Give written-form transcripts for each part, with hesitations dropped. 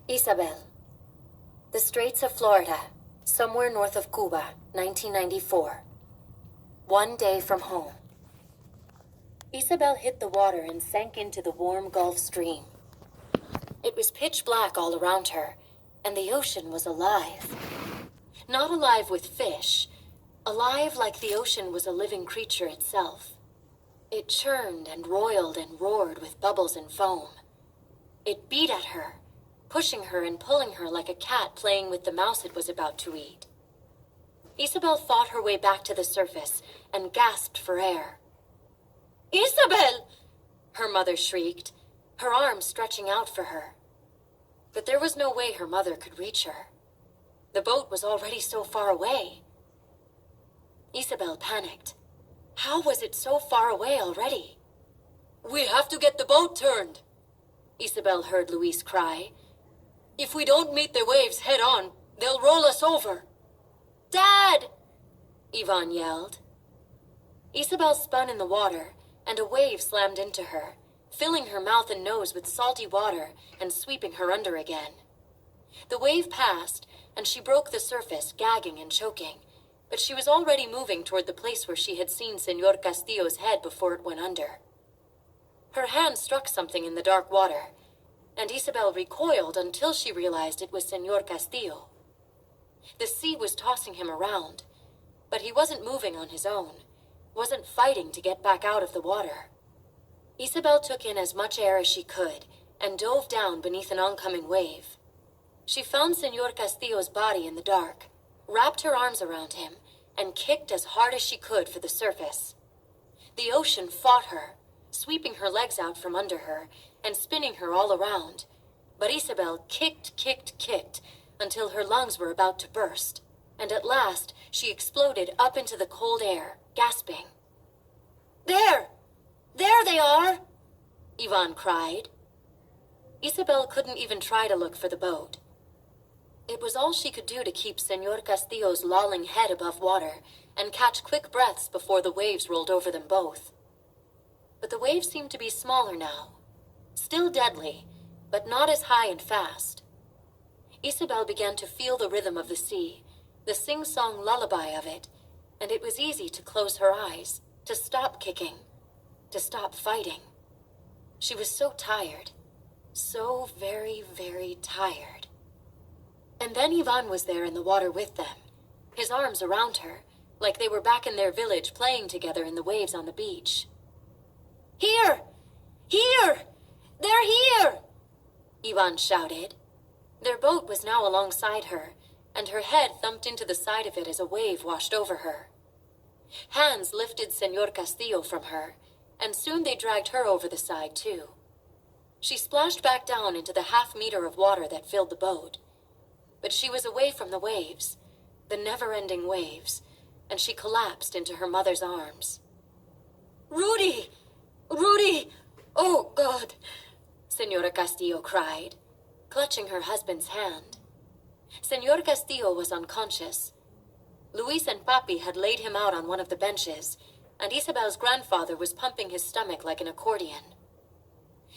Isabel. The Straits of Florida, somewhere north of Cuba, 1994. One day from home. Isabel hit the water and sank into the warm Gulf Stream. It was pitch black all around her, and the ocean was alive. Not alive with fish, alive like the ocean was a living creature itself. It churned and roiled and roared with bubbles and foam. It beat at her, pushing her and pulling her like a cat playing with the mouse it was about to eat. Isabel fought her way back to the surface and gasped for air. "Isabel!" her mother shrieked, her arms stretching out for her. But there was no way her mother could reach her. The boat was already so far away. Isabel panicked. How was it so far away already? "We have to get the boat turned," Isabel heard Luis cry. "If we don't meet the waves head on, they'll roll us over." "Dad!" Ivan yelled. Isabel spun in the water, and a wave slammed into her, filling her mouth and nose with salty water and sweeping her under again. The wave passed, and she broke the surface, gagging and choking, but she was already moving toward the place where she had seen Senor Castillo's head before it went under. Her hand struck something in the dark water, and Isabel recoiled until she realized it was Senor Castillo. The sea was tossing him around, but he wasn't moving on his own, wasn't fighting to get back out of the water. Isabel took in as much air as she could and dove down beneath an oncoming wave. She found Senor Castillo's body in the dark, wrapped her arms around him, and kicked as hard as she could for the surface. The ocean fought her, sweeping her legs out from under her and spinning her all around. But Isabel kicked until her lungs were about to burst, and at last she exploded up into the cold air, gasping. "There! There they are!" Ivan cried. Isabel couldn't even try to look for the boat. It was all she could do to keep Senor Castillo's lolling head above water and catch quick breaths before the waves rolled over them both. But the waves seemed to be smaller now. Still deadly, but not as high and fast. Isabel began to feel the rhythm of the sea, the sing-song lullaby of it, and it was easy to close her eyes, to stop kicking, to stop fighting. She was so tired, so very, very tired. And then Ivan was there in the water with them, his arms around her, like they were back in their village playing together in the waves on the beach. "Here! Here! They're here!" Ivan shouted. Their boat was now alongside her, and her head thumped into the side of it as a wave washed over her. Hands lifted Senor Castillo from her, and soon they dragged her over the side too. She splashed back down into the half-meter of water that filled the boat. But she was away from the waves, the never-ending waves, and she collapsed into her mother's arms. "Rudy! Rudy! Oh, God!" Senora Castillo cried, clutching her husband's hand. Senor Castillo was unconscious. Luis and Papi had laid him out on one of the benches, and Isabel's grandfather was pumping his stomach like an accordion.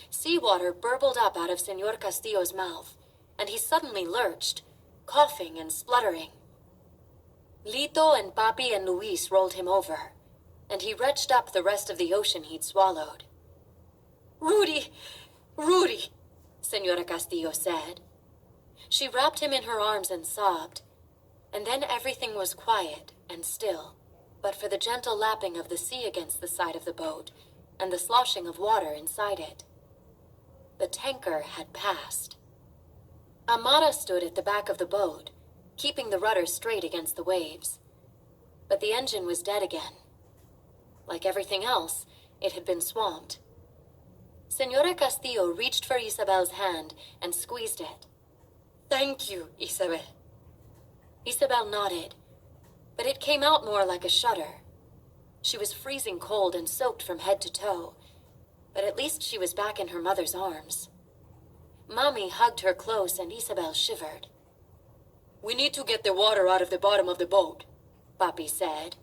Seawater burbled up out of Senor Castillo's mouth, and he suddenly lurched, coughing and spluttering. Lito and Papi and Luis rolled him over, and he retched up the rest of the ocean he'd swallowed. "Rudy! Rudy!" Senora Castillo said. She wrapped him in her arms and sobbed, and then everything was quiet and still, but for the gentle lapping of the sea against the side of the boat and the sloshing of water inside it. The tanker had passed. Amara stood at the back of the boat, keeping the rudder straight against the waves. But the engine was dead again. Like everything else, it had been swamped. Senora Castillo reached for Isabel's hand and squeezed it. "Thank you, Isabel." Isabel nodded, but it came out more like a shudder. She was freezing cold and soaked from head to toe, but at least she was back in her mother's arms. Mommy hugged her close and Isabel shivered. "We need to get the water out of the bottom of the boat," Papi said.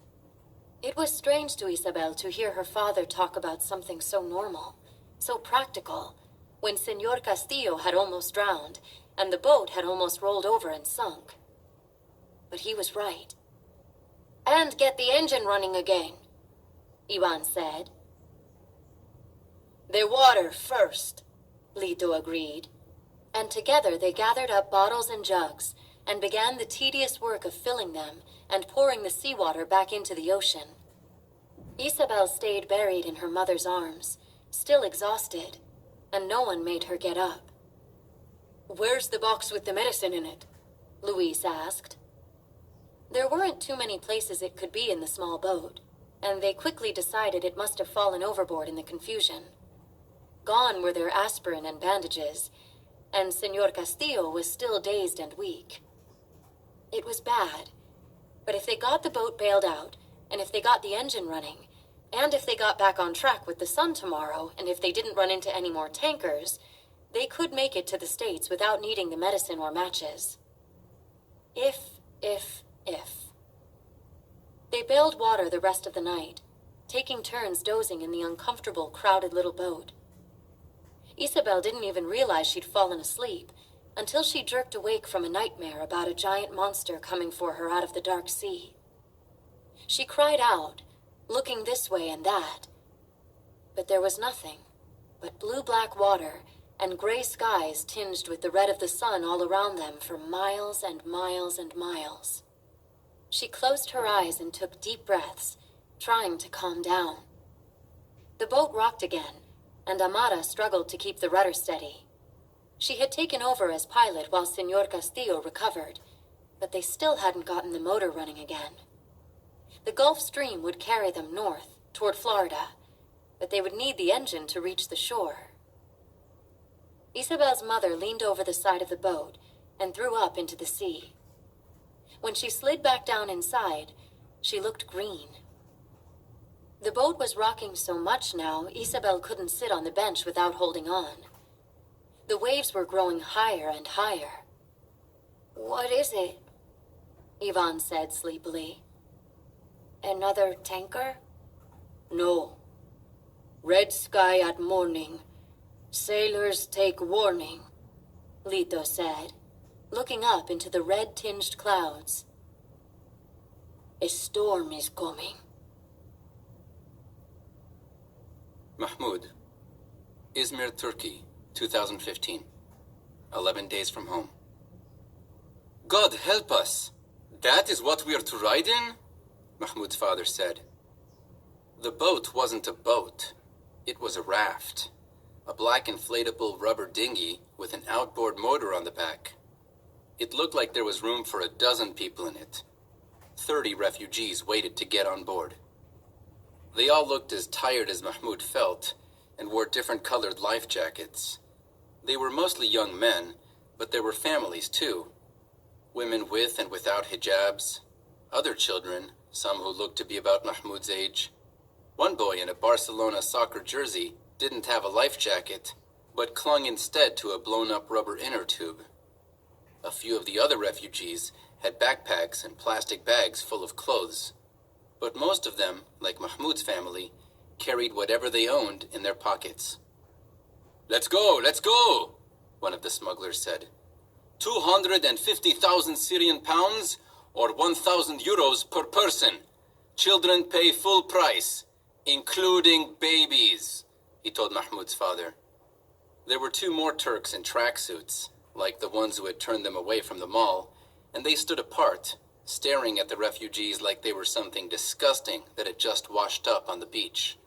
It was strange to Isabel to hear her father talk about something so normal, so practical, when Senor Castillo had almost drowned, and the boat had almost rolled over and sunk. But he was right. "And get the engine running again," Ivan said. "The water first," Lito agreed. And together they gathered up bottles and jugs and began the tedious work of filling them and pouring the seawater back into the ocean. Isabel stayed buried in her mother's arms, still exhausted, and no one made her get up. "Where's the box with the medicine in it?" Luis asked. There weren't too many places it could be in the small boat, and they quickly decided it must have fallen overboard in the confusion. Gone were their aspirin and bandages, and Senor Castillo was still dazed and weak. It was bad, but if they got the boat bailed out, and if they got the engine running, and if they got back on track with the sun tomorrow, and if they didn't run into any more tankers, they could make it to the States without needing the medicine or matches. If. They bailed water the rest of the night, taking turns dozing in the uncomfortable, crowded little boat. Isabel didn't even realize she'd fallen asleep until she jerked awake from a nightmare about a giant monster coming for her out of the dark sea. She cried out, looking this way and that, but there was nothing but blue-black water and gray skies tinged with the red of the sun all around them for miles and miles and miles. She closed her eyes and took deep breaths, trying to calm down. The boat rocked again, and Amara struggled to keep the rudder steady. She had taken over as pilot while Senor Castillo recovered, but they still hadn't gotten the motor running again. The Gulf Stream would carry them north, toward Florida, but they would need the engine to reach the shore. Isabel's mother leaned over the side of the boat and threw up into the sea. When she slid back down inside, she looked green. The boat was rocking so much now, Isabel couldn't sit on the bench without holding on. The waves were growing higher and higher. "What is it?" Ivan said sleepily. "Another tanker?" "No. Red sky at morning. Sailors take warning," Lito said, looking up into the red-tinged clouds. "A storm is coming." Mahmoud, Izmir, Turkey, 2015. 11 days from home. "God help us! That is what we are to ride in?" Mahmoud's father said. The boat wasn't a boat. It was a raft. A black inflatable rubber dinghy with an outboard motor on the back. It looked like there was room for a dozen people in it. 30 refugees waited to get on board. They all looked as tired as Mahmoud felt and wore different colored life jackets. They were mostly young men, but there were families too. Women with and without hijabs. Other children, some who looked to be about Mahmoud's age. One boy in a Barcelona soccer jersey didn't have a life jacket, but clung instead to a blown-up rubber inner tube. A few of the other refugees had backpacks and plastic bags full of clothes. But most of them, like Mahmoud's family, carried whatever they owned in their pockets. Let's go, one of the smugglers said. 250,000 Syrian pounds or 1,000 euros per person. Children pay full price, including babies, he told Mahmoud's father. There were 2 more Turks in tracksuits, like the ones who had turned them away from the mall, and they stood apart, staring at the refugees like they were something disgusting that had just washed up on the beach.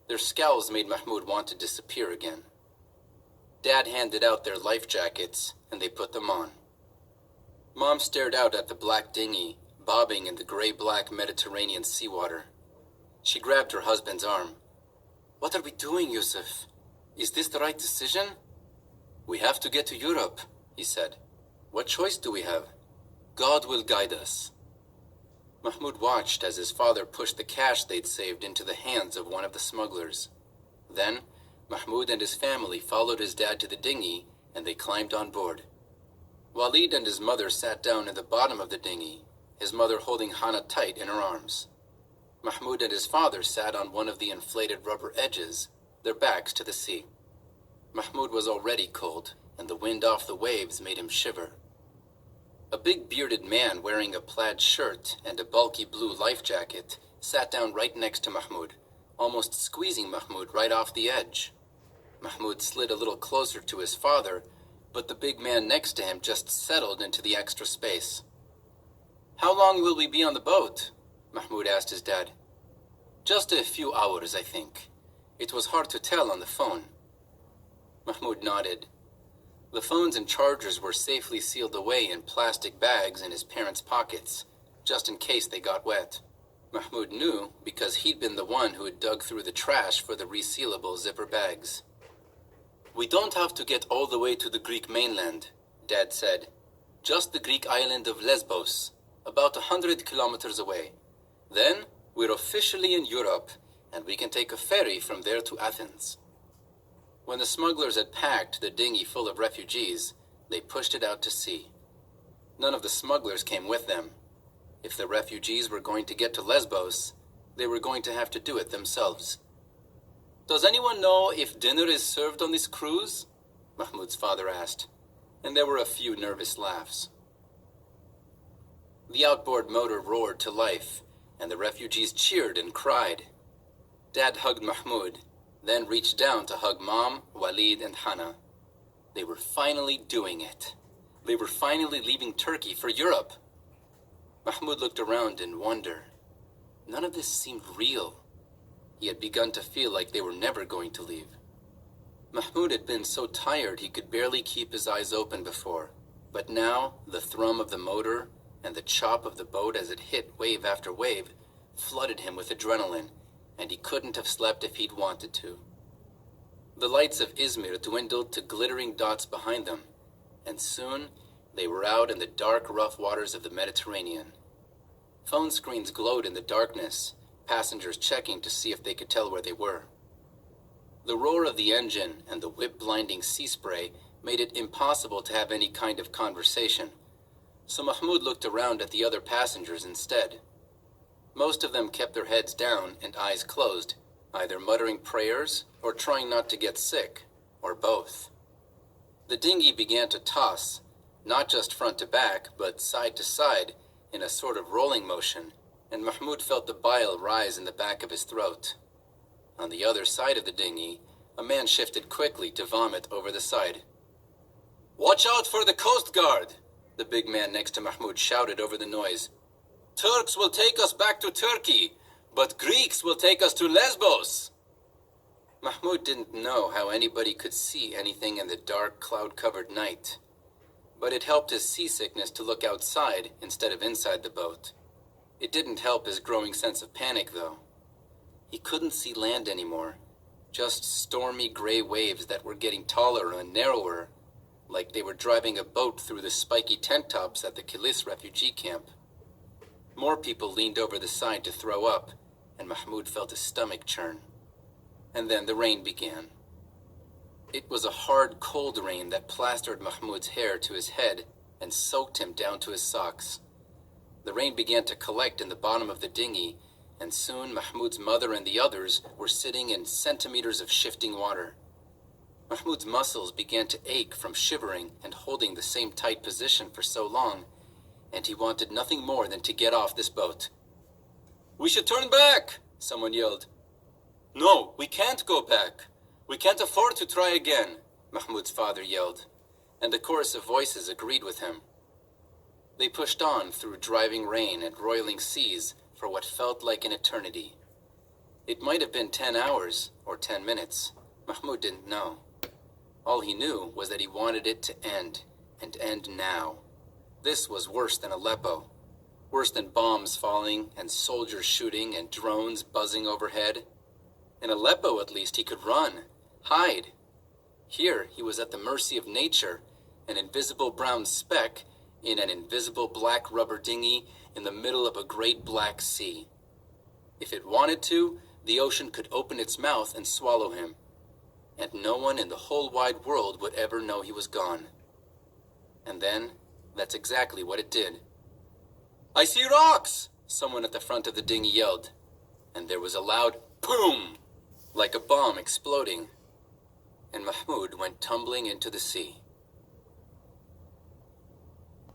Their scowls made Mahmoud want to disappear again. Dad handed out their life jackets, and they put them on. Mom stared out at the black dinghy, bobbing in the gray-black Mediterranean seawater. She grabbed her husband's arm. "What are we doing, Yusuf? Is this the right decision?" "We have to get to Europe," he said. "What choice do we have? God will guide us." Mahmoud watched as his father pushed the cash they'd saved into the hands of one of the smugglers. Then, Mahmoud and his family followed his dad to the dinghy, and they climbed on board. Walid and his mother sat down at the bottom of the dinghy, his mother holding Hana tight in her arms. Mahmoud and his father sat on one of the inflated rubber edges, their backs to the sea. Mahmoud was already cold, and the wind off the waves made him shiver. A big bearded man wearing a plaid shirt and a bulky blue life jacket sat down right next to Mahmoud, almost squeezing Mahmoud right off the edge. Mahmoud slid a little closer to his father, but the big man next to him just settled into the extra space. "How long will we be on the boat?" Mahmoud asked his dad. "Just a few hours, I think. It was hard to tell on the phone." Mahmoud nodded. The phones and chargers were safely sealed away in plastic bags in his parents' pockets, just in case they got wet. Mahmoud knew because he'd been the one who had dug through the trash for the resealable zipper bags. "We don't have to get all the way to the Greek mainland," Dad said. "Just the Greek island of Lesbos, about 100 kilometers away. Then we're officially in Europe, and we can take a ferry from there to Athens." When the smugglers had packed the dinghy full of refugees, they pushed it out to sea. None of the smugglers came with them. If the refugees were going to get to Lesbos, they were going to have to do it themselves. "Does anyone know if dinner is served on this cruise?" Mahmoud's father asked, and there were a few nervous laughs. The outboard motor roared to life, and the refugees cheered and cried. Dad hugged Mahmoud, then reached down to hug Mom, Walid, and Hana. They were finally doing it. They were finally leaving Turkey for Europe. Mahmoud looked around in wonder. None of this seemed real. He had begun to feel like they were never going to leave. Mahmoud had been so tired he could barely keep his eyes open before, but now the thrum of the motor and the chop of the boat as it hit wave after wave flooded him with adrenaline, and he couldn't have slept if he'd wanted to. The lights of Izmir dwindled to glittering dots behind them, and soon they were out in the dark, rough waters of the Mediterranean. Phone screens glowed in the darkness, passengers checking to see if they could tell where they were. The roar of the engine and the whip-blinding sea spray made it impossible to have any kind of conversation, so Mahmoud looked around at the other passengers instead. Most of them kept their heads down and eyes closed, either muttering prayers or trying not to get sick, or both. The dinghy began to toss, not just front to back, but side to side, in a sort of rolling motion, and Mahmoud felt the bile rise in the back of his throat. On the other side of the dinghy, a man shifted quickly to vomit over the side. "Watch out for the Coast Guard!" the big man next to Mahmoud shouted over the noise. "Turks will take us back to Turkey, but Greeks will take us to Lesbos!" Mahmoud didn't know how anybody could see anything in the dark, cloud-covered night, but it helped his seasickness to look outside instead of inside the boat. It didn't help his growing sense of panic, though. He couldn't see land anymore, just stormy gray waves that were getting taller and narrower, like they were driving a boat through the spiky tent tops at the Kilis refugee camp. More people leaned over the side to throw up, and Mahmoud felt his stomach churn. And then the rain began. It was a hard, cold rain that plastered Mahmoud's hair to his head and soaked him down to his socks. The rain began to collect in the bottom of the dinghy, and soon Mahmoud's mother and the others were sitting in centimeters of shifting water. Mahmoud's muscles began to ache from shivering and holding the same tight position for so long, and he wanted nothing more than to get off this boat. "We should turn back!" someone yelled. "No, we can't go back. We can't afford to try again," Mahmoud's father yelled, and the chorus of voices agreed with him. They pushed on through driving rain and roiling seas for what felt like an eternity. It might have been 10 hours or 10 minutes. Mahmoud didn't know. All he knew was that he wanted it to end, and end now. This was worse than Aleppo. Worse than bombs falling and soldiers shooting and drones buzzing overhead. In Aleppo, at least, he could run, hide. Here, he was at the mercy of nature, an invisible brown speck in an invisible black rubber dinghy in the middle of a great black sea. If it wanted to, the ocean could open its mouth and swallow him, and no one in the whole wide world would ever know he was gone. And then, that's exactly what it did. "I see rocks!" someone at the front of the dinghy yelled, and there was a loud boom, like a bomb exploding, and Mahmoud went tumbling into the sea.